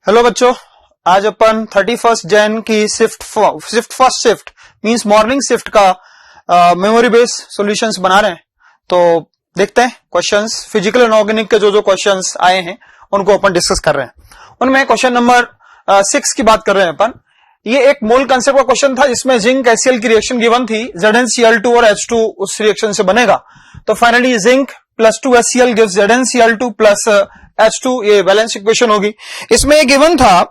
Hello बच्चों, आज अपन 31 जैन की first shift means morning shift का मेमोरी बेस सॉल्यूशंस बना रहे हैं। तो देखते हैं क्वेश्चंस फिजिकल एंड ऑर्गेनिक के जो क्वेश्चंस आए हैं उनको अपन डिस्कस कर रहे हैं। उनमें क्वेश्चन नंबर 6 की बात कर रहे हैं अपन। ये एक मोल कंसेप्ट का क्वेश्चन था जिसमें जिंक HCl की रिएक्शन गिवन थी, ZnCl2 और H2 उस रिएक्शन से बनेगा। तो finally zinc plus 2 HCl gives ZnCl2 plus H2, ये बैलेंस इक्वेशन होगी। इसमें ये गिवन था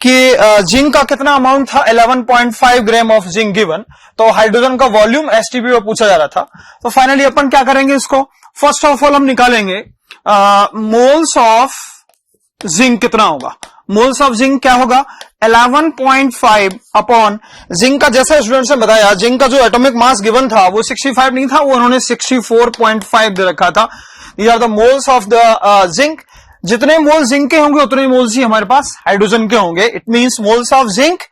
कि जिंक का कितना अमाउंट था, 11.5 ग्राम ऑफ जिंक गिवन। तो हाइड्रोजन का वॉल्यूम STP में पूछा जा रहा था। तो फाइनली अपन क्या करेंगे, इसको फर्स्ट ऑफ ऑल हम निकालेंगे मोल्स ऑफ जिंक कितना होगा। मोल्स ऑफ जिंक क्या होगा, 11.5 अपॉन जिंक का, जैसा स्टूडेंट्स ने बताया जिंक का जो एटॉमिक मास गिवन था वो 65 नहीं था, वो उन्होंने 64.5 दे रखा था। These are the moles of the zinc. जितने मोल जिंक के होंगे उतने मोल्स ही हमारे पास हाइड्रोजन के होंगे। It means moles of zinc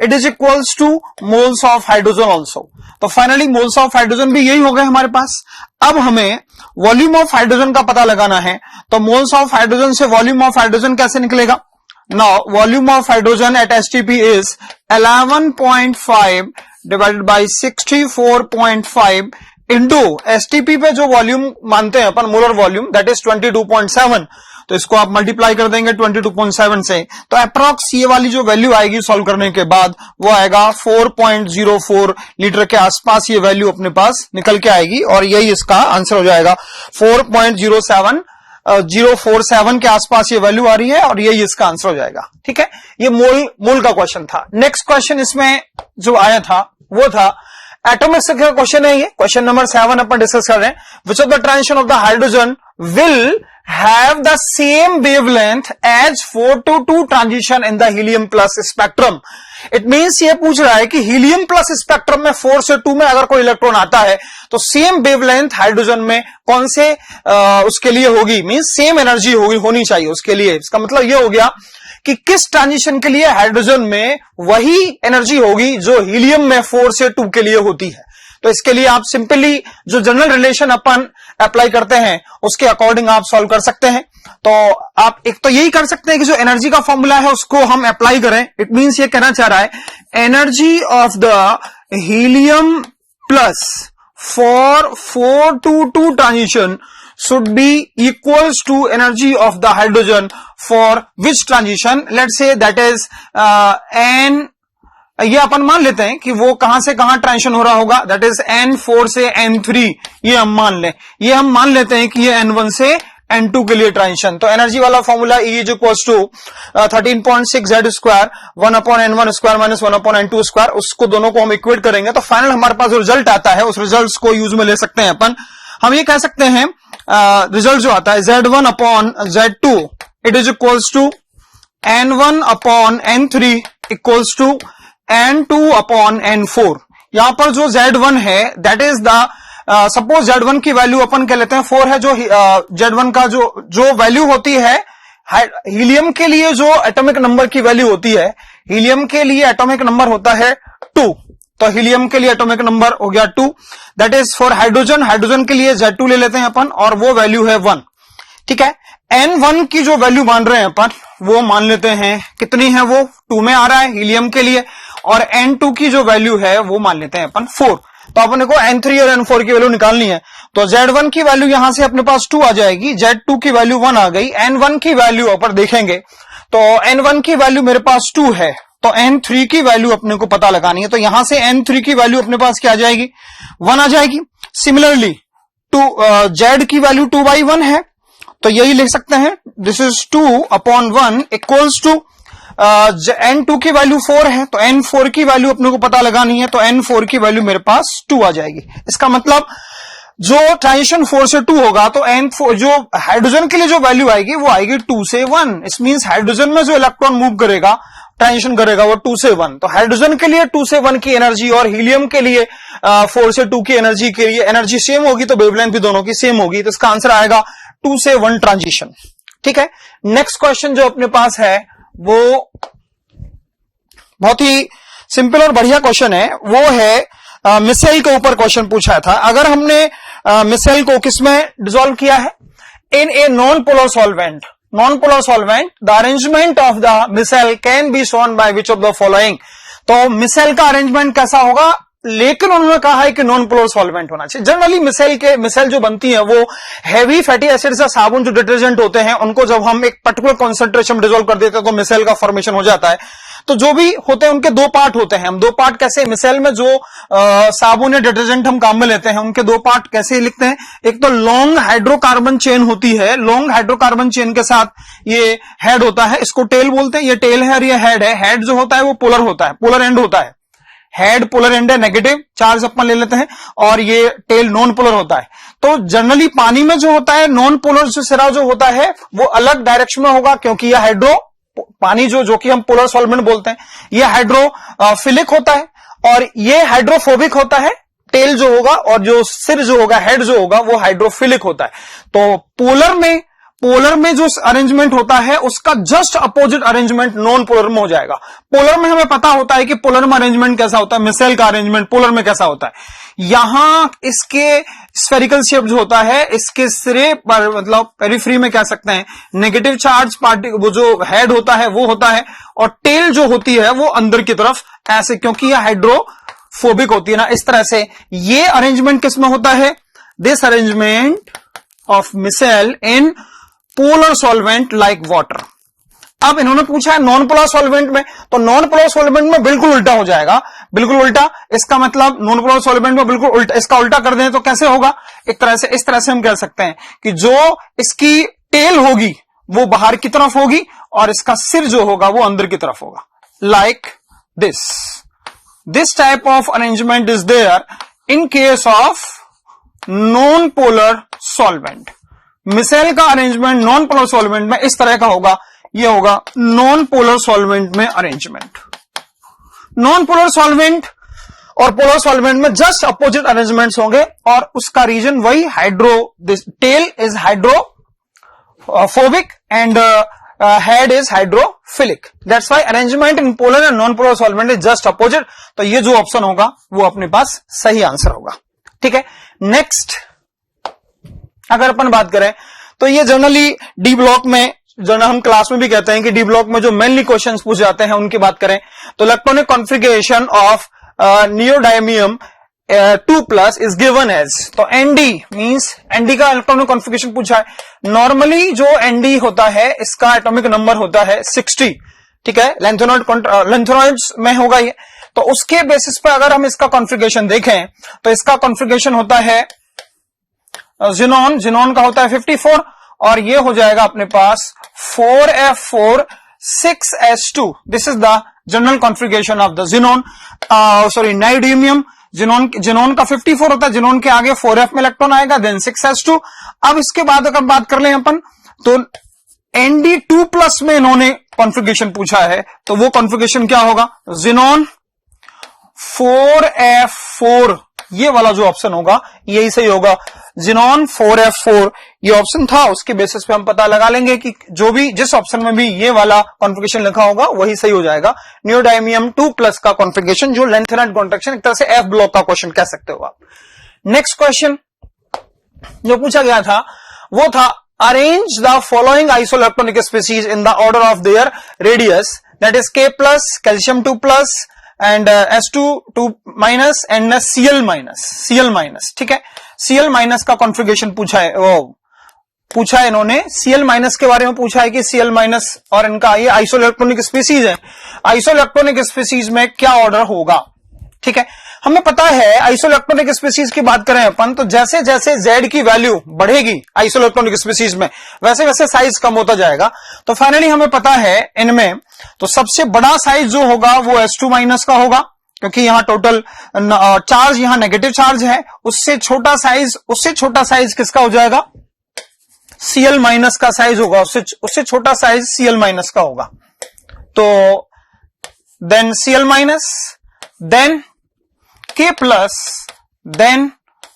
it is equals two moles of hydrogen also. तो फाइनली मोल्स ऑफ हाइड्रोजन भी यही हो गए हमारे पास। अब हमें वॉल्यूम ऑफ हाइड्रोजन का पता लगाना है। तो मोल्स ऑफ हाइड्रोजन से वॉल्यूम ऑफ हाइड्रोजन कैसे निकलेगा। Now volume of hydrogen at STP is 11.5 divided by 64.5 into STP पे जो वॉल्यूम मानते हैं अपन मोलर वॉल्यूम दैट इज 22.7। तो इसको आप मल्टीप्लाई कर देंगे 22.7 से, तो अप्रॉक्स ये वाली जो वैल्यू आएगी सॉल्व करने के बाद वो आएगा 4.04 लीटर के आसपास। ये वैल्यू अपने पास निकल के आएगी और यही इसका आंसर हो जाएगा। 4.047 के आसपास ये वैल्यू आ रही है और यही इसका आंसर हो जाएगा। ठीक है, ये मोल का क्वेश्चन था। नेक्स्ट क्वेश्चन इसमें जो आया था वो था एटॉमिक स्ट्रक्चर का क्वेश्चन है। ये क्वेश्चन नंबर 7 अपन डिस्कस कर रहे हैं। Which of the transition of the hydrogen will have the same wavelength as 4-2 transition in the helium plus spectrum। It means ये पूछ रहा है कि हीलियम प्लस स्पेक्ट्रम में 4 से 2 में अगर कोई इलेक्ट्रॉन आता है तो सेम वेवलेंथ हाइड्रोजन में कौन से उसके लिए होगी, मींस सेम एनर्जी होनी चाहिए उसके लिए। इसका मतलब ये हो गया कि किस ट्रांजिशन के लिए हाइड्रोजन में वही एनर्जी होगी जो हीलियम में 4 से 2 के लिए होती है। तो इसके लिए आप सिंपली जो जनरल रिलेशन अपन अप्लाई करते हैं उसके अकॉर्डिंग आप सॉल्व कर सकते हैं। तो आप एक तो यही कर सकते हैं कि जो एनर्जी का फॉर्मूला है उसको हम अप्लाई करें। इट मींस ये कहना चाह रहा है energy of the helium plus for 4-2 transition should be equals to energy of the hydrogen for which transition, let's say that is n, ये अपन मान लेते हैं कि वो कहां से कहां ट्रांजिशन हो रहा होगा, दैट इज N4 से N3। ये हम मान लें, ये हम मान लेते हैं कि ये N1 से N2 के लिए ट्रांजिशन। तो एनर्जी वाला formula E is equals to 13.6 Z square 1/N1 square minus 1/N2 square. उसको दोनों को हम इक्वेट करेंगे तो फाइनल हमारे पास जो रिजल्ट आता है उस रिजल्ट को यूज में ले सकते हैं अपन। हम ये कह सकते हैं रिजल्ट जो आता है Z1/Z2 it is equals to N1/N3 equals to N2/N4। यहां पर जो Z1 है that is the suppose Z1 की वैल्यू अपन कह लेते हैं 4 है। जो Z1 का जो वैल्यू होती है हीलियम के लिए, जो एटॉमिक नंबर की वैल्यू होती है, हीलियम के लिए एटॉमिक नंबर होता है 2। तो हीलियम के लिए एटॉमिक नंबर हो गया 2। दैट इज फॉर हाइड्रोजन के लिए Z2 ले लेते हैं अपन और वो वैल्यू है 1। ठीक है, N1 की जो वैल्यू मान रहे हैं अपन वो मान लेते हैं कितनी है, वो 2 में आ रहा है हीलियम के लिए, और N2 की जो वैल्यू है वो मान लेते हैं अपन 4। तो अपने को N3 और N4 की वैल्यू निकालनी है। तो Z1 की वैल्यू यहां से अपने पास 2 आ जाएगी, Z2 की वैल्यू 1 आ गई, N1 की वैल्यू अपन देखेंगे तो N1 की वैल्यू मेरे पास 2 है, तो N3 की वैल्यू अपने को पता लगानी है। तो यहां से N3 की वैल्यू अपने पास क्या आ जाएगी, 1 आ जाएगी। सिमिलरली Z की वैल्यू 2/1 है, तो यही लिख सकते हैं this is 2/1 equals to N2 की वैल्यू 4 है, तो N4 की वैल्यू अपने को पता लगानी है। तो N4 की वैल्यू मेरे पास 2 आ जाएगी। इसका मतलब जो ट्रांजिशन 4 से 2 होगा तो N4 जो हाइड्रोजन के लिए जो वैल्यू आएगी वो आएगी 2 से 1। इस मींस हाइड्रोजन में जो इलेक्ट्रॉन मूव करेगा, ट्रांजिशन करेगा, वो 2 से 1। तो हाइड्रोजन के लिए 2 से 1 की एनर्जी और हीलियम के लिए 4 से 2 की एनर्जी के लिए एनर्जी सेम होगी, तो वेवलेंथ भी दोनों की सेम होगी। तो इसका आंसर आएगा 2 से 1 ट्रांजिशन। ठीक है, नेक्स्ट क्वेश्चन जो अपने पास है वो बहुत ही सिंपल और बढ़िया क्वेश्चन है। वो है मिसाइल के ऊपर क्वेश्चन पूछा था। अगर हमने मिसाइल को किसमें डिसॉल्व किया है, in a non polar solvent, non-polar solvent, the arrangement of the micelle can be shown by which of the following. तो मिसेल का अरेंजमेंट कैसा होगा, लेकिन उन्होंने कहा है कि नॉन पोलर सॉल्वेंट होना चाहिए। जनरली मिसेल जो बनती है वो हैवी फैटी एसिड से साबुन जो डिटर्जेंट होते हैं उनको जब हम एक पर्टिकुलर कॉन्सेंट्रेशन डिसॉल्व कर देते हैं तो मिसेल का फॉर्मेशन हो जाता है। तो जो भी होते हैं उनके दो पार्ट होते हैं। हम दो पार्ट कैसे, मिसेल में जो साबुन या डिटर्जेंट हम काम में लेते हैं उनके दो पार्ट कैसे लिखते हैं, एक तो लॉन्ग हाइड्रोकार्बन चेन होती है, लॉन्ग हाइड्रोकार्बन चेन के साथ ये हेड होता है, इसको टेल बोलते हैं, ये टेल है और ये हेड है। हेड जो होता है वो पोलर होता है, पोलर एंड होता है, हेड पोलर एंड है, नेगेटिव चार्ज अपन ले लेते हैं, और ये टेल नॉन पोलर होता है। तो जनरली पानी में जो होता है नॉन पोलर जो सिरा जो होता है वो अलग डायरेक्शन में होगा, क्योंकि यह हाइड्रो पानी जो कि हम पोलर सॉल्वेंट बोलते हैं, ये हाइड्रोफिलिक होता है और ये हाइड्रोफोबिक होता है टेल जो होगा, और जो सिर जो होगा, हेड जो होगा, वो हाइड्रोफिलिक होता है। तो पोलर में जो अरेंजमेंट होता है उसका just opposite arrangement non polar में हो जाएगा। पोलर में हमें पता होता है कि पोलर में अरेंजमेंट कैसा होता है, मिसेल का अरेंजमेंट पोलर में कैसा होता है। यहां इसके स्फेरिकल शेप जो होता है, इसके सिरे पर मतलब पेरिफ्री में कह सकते हैं नेगेटिव चार्ज पार्टी, वो जो हेड होता है वो होता है, और टेल जो होती है वो अंदर की तरफ ऐसे, क्योंकि यह हाइड्रोफोबिक होती है ना, इस तरह से। ये अरेंजमेंट किसमें होता है, this arrangement of micelle in polar solvent like water. अब इन्होंने पूछा है नॉन पोलर सॉल्वेंट में, तो नॉन पोलर सॉल्वेंट में बिल्कुल उल्टा हो जाएगा, बिल्कुल उल्टा। इसका मतलब नॉन पोलर सॉल्वेंट में बिल्कुल उल्टा, इसका उल्टा कर दें तो कैसे होगा, एक तरह से इस तरह से हम कह सकते हैं कि जो इसकी टेल होगी वो बाहर की तरफ होगी और इसका सिर जो होगा वो अंदर की तरफ होगा, like this type of arrangement is there in case of non polar solvent. Micelle का अरेंजमेंट नॉन पोलर सॉल्वेंट में इस तरह का होगा, ये होगा नॉन पोलर सॉल्वेंट में अरेंजमेंट। नॉन पोलर सॉल्वेंट और पोलर सॉल्वेंट में जस्ट अपोजिट अरेंजमेंट्स होंगे, और उसका रीजन वही this tail is hydrophobic and head is hydrophilic. That's why arrangement in polar and non polar solvent is just opposite. तो ये जो ऑप्शन होगा वो अपने पास सही आंसर होगा। ठीक है, नेक्स्ट अगर अपन बात करें तो ये जनरली डी ब्लॉक में, जो हम क्लास में भी कहते हैं कि डी ब्लॉक में जो मेनली क्वेश्चंस पूछ जाते हैं उनकी बात करें तो electronic configuration of neodymium 2+ is given as, तो एनडी मींस एनडी का इलेक्ट्रॉनिक कॉन्फ़िगरेशन पूछा है। नॉर्मली जो एनडी होता है इसका एटॉमिक नंबर होता है 60, ठीक है, लेंथेनॉइड्स में होगा ये। तो उसके बेसिस पर अगर हम इसका कॉन्फ़िगरेशन देखें तो इसका कॉन्फ़िगरेशन होता है जिनोन का होता है 54, और ये हो जाएगा अपने पास 4f4 6s2। This is the general configuration of the neodymium. Xenon का 54 होता है, जिनोन के आगे 4f में इलेक्ट्रॉन आएगा, देन 6s2। अब इसके बाद अगर बात कर लें अपन तो Nd2+ में इन्होंने कॉन्फ़िगरेशन पूछा है, तो वो कॉन्फ़िगरेशन क्या होगा, जिनोन 4f4, ये वाला जो ऑप्शन होगा यही सही होगा, जिनोन 4f4 ये ऑप्शन था। उसके बेसिस पे हम पता लगा लेंगे कि जो भी जिस ऑप्शन में भी ये वाला कॉन्फ़िगरेशन लिखा होगा वही सही हो जाएगा। नियोडायमियम 2+ का कॉन्फ़िगरेशन जो लेंथेनाइट कॉन्ट्रैक्शन, एक तरह से एफ ब्लॉक का क्वेश्चन कह सकते हो आप। नेक्स्ट क्वेश्चन जो पूछा गया था वो था arrange the following isoelectronic species in the order of their radius, that is K+, calcium 2+, and S2 and Cl-, ठीक है। Cl- का कॉन्फ़िगरेशन पूछा है इन्होंने, Cl- के बारे में पूछा है कि Cl- और इनका ये आइसोइलेक्ट्रॉनिक स्पीसीज है। आइसोइलेक्ट्रॉनिक स्पीसीज में क्या ऑर्डर होगा, ठीक है। हमें पता है आइसोइलेक्ट्रॉनिक स्पीसीज की बात करें अपन तो जैसे जैसे Z की वैल्यू बढ़ेगी आइसोइलेक्ट्रॉनिक स्पीसीज में वैसे वैसे साइज कम होता जाएगा। तो फाइनली हमें पता है इनमें तो सबसे बड़ा साइज जो होगा वो S2- का होगा, क्योंकि यहां टोटल चार्ज, यहां नेगेटिव चार्ज है। उससे छोटा साइज किसका हो जाएगा, Cl- का साइज होगा, उससे छोटा साइज Cl- का होगा। तो then Cl-, then K+, then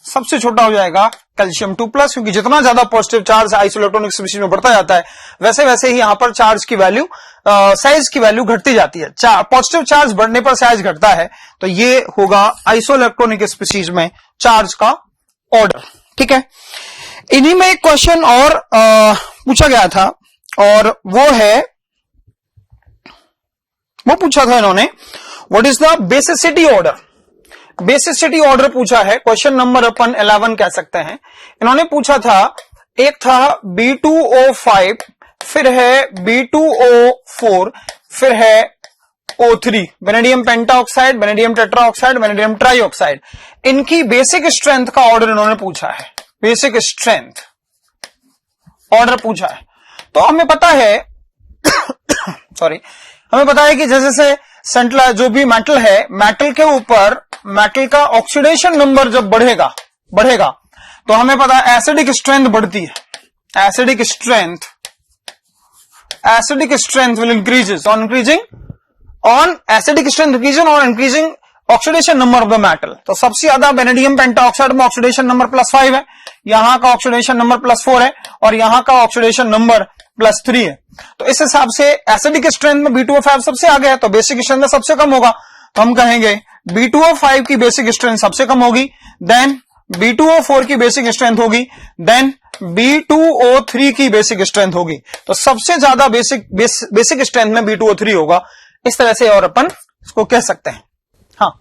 सबसे छोटा हो जाएगा कैल्शियम 2+, क्योंकि जितना ज्यादा पॉजिटिव चार्ज आइसोइलेक्ट्रॉनिक स्पीसीज में बढ़ता जाता है वैसे वैसे ही यहां पर चार्ज की वैल्यू, साइज की वैल्यू घटती जाती है। पॉजिटिव चार्ज बढ़ने पर साइज घटता है, तो ये होगा आइसोइलेक्ट्रॉनिक स्पीसीज में चार्ज का ऑर्डर, ठीक है। इन्हीं में एक क्वेश्चन और पूछा गया था और वो पूछा था इन्होंने, what is the basicity order. Basicity order पूछा है, क्वेश्चन नंबर अपन 11 कह सकते हैं। इन्होंने पूछा था, एक था B2O5, फिर है B2O4, फिर है O3, vanadium pentoxide, vanadium tetroxide, vanadium trioxide. इनकी बेसिक स्ट्रेंथ का ऑर्डर इन्होंने पूछा है, बेसिक स्ट्रेंथ ऑर्डर पूछा है। तो हमें पता है सॉरी, हमें पता है कि जैसे सेंट्रल जो भी मेटल है, मेटल के ऊपर मेटल का ऑक्सीडेशन नंबर जब बढ़ेगा तो हमें पता है एसिडिक स्ट्रेंथ बढ़ती है। Acidic strength will increases on increasing oxidation number of the metal. तो सबसे ज्यादा वेनेडियम पेंटाऑक्साइड में ऑक्सीडेशन नंबर +5 है, यहां का ऑक्सीडेशन नंबर +4 है, और यहां का ऑक्सीडेशन नंबर +3 है। तो इस हिसाब से एसिडिक स्ट्रेंथ में B2O5 सबसे आगे है, तो बेसिक स्ट्रेंथ सबसे कम होगा। तो हम कहेंगे B2O5 की बेसिक स्ट्रेंथ सबसे कम होगी, देन B2O4 की बेसिक स्ट्रेंथ होगी, देन B2O3 की बेसिक स्ट्रेंथ होगी। तो सबसे ज्यादा बेसिक स्ट्रेंथ में B2O3 होगा। इस तरह से और अपन इसको कह सकते हैं। हाँ,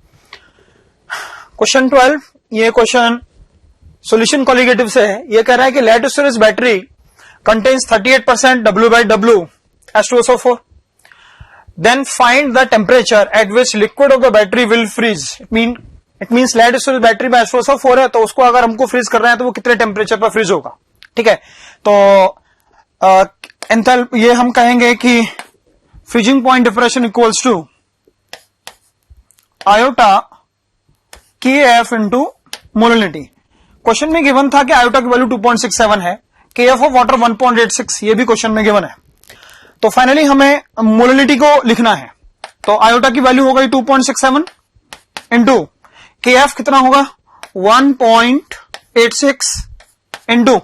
क्वेश्चन 12, ये क्वेश्चन सॉल्यूशन कॉलिगेटिव से है। ये कह रहा है कि lead storage battery contains 38% W/W H2SO4. Then find the temperature at which liquid of the battery will freeze. It means lead storage battery में H2SO4 है, तो उसको अगर हमको फ्रीज कर रहे हैं तो वो कितने टेम्परेचर पर फ्रीज होगा। ठीक है, तो ये हम कहेंगे कि freezing point difference equals to iota KF into molality. Question में गिवन था कि आयोटा की वैल्यू 2.67 है, KF ऑफ वाटर 1.86, ये भी क्वेश्चन में गिवन है। तो फाइनली हमें मोलिनिटी को लिखना है, तो आयोटा की वैल्यू हो गई 2.67 इंटू KF कितना होगा 1.86 इंटू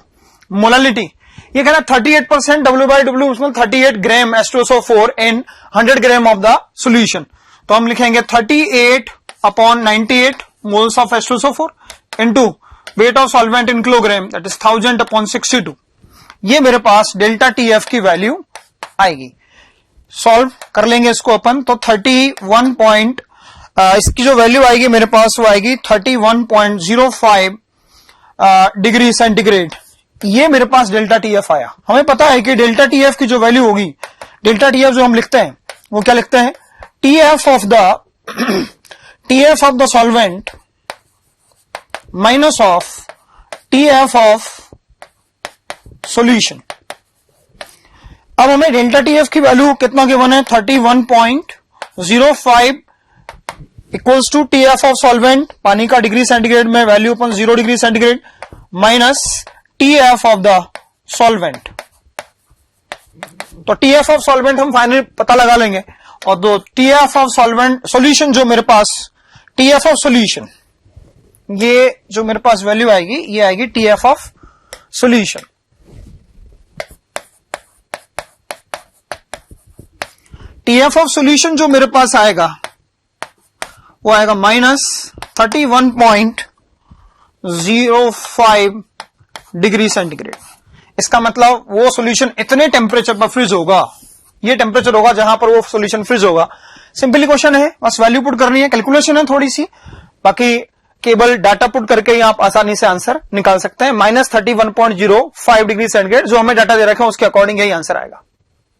मोलिनिटी। ये कह रहा है 38% W/W, उसमें 38 ग्राम H2SO4 in 100 gram of the solution. तो हम लिखेंगे 38/98 moles of H2SO4 into weight of solvent in kilogram, that is 1000/62। ये मेरे पास डेल्टा TF की वैल्यू आएगी। सॉल्व कर लेंगे इसको अपन, तो 31 इसकी जो वैल्यू आएगी मेरे पास वो आएगी 31.05 डिग्री सेंटीग्रेड। ये मेरे पास डेल्टा TF आया। हमें पता है कि डेल्टा TF की जो वैल्यू होगी, डेल्टा TF जो हम लिखते हैं वो क्या लिखते हैं, TF of the solvent minus of TF of solution. अब हमें डेल्टा TF की वैल्यू कितना गिवन है 31.05 equals to TF of solvent, पानी का डिग्री सेंटीग्रेड में वैल्यू अपन 0 degree centigrade, minus TF of the solvent. तो TF ऑफ सॉल्वेंट हम फाइनली पता लगा लेंगे, और दो TF ऑफ सॉल्वेंट सॉल्यूशन जो मेरे पास TF ऑफ सॉल्यूशन, ये जो मेरे पास वैल्यू आएगी ये आएगी TF of solution. TF of solution जो मेरे पास आएगा वो आएगा -31.05 डिग्री सेंटीग्रेड। इसका मतलब वो सॉल्यूशन इतने टेम्परेचर पर फ्रीज होगा, ये टेम्परेचर होगा जहां पर वो सॉल्यूशन फ्रीज होगा। सिंपली क्वेश्चन है, बस वैल्यू पुट करनी है, कैलकुलेशन है थोड़ी सी, बाकी केवल डाटा पुट करके ही आप आसानी से आंसर निकाल सकते हैं। -31.05 डिग्री सेंटीग्रेड जो हमें डाटा दे रखा है उसके अकॉर्डिंग यही आंसर आएगा।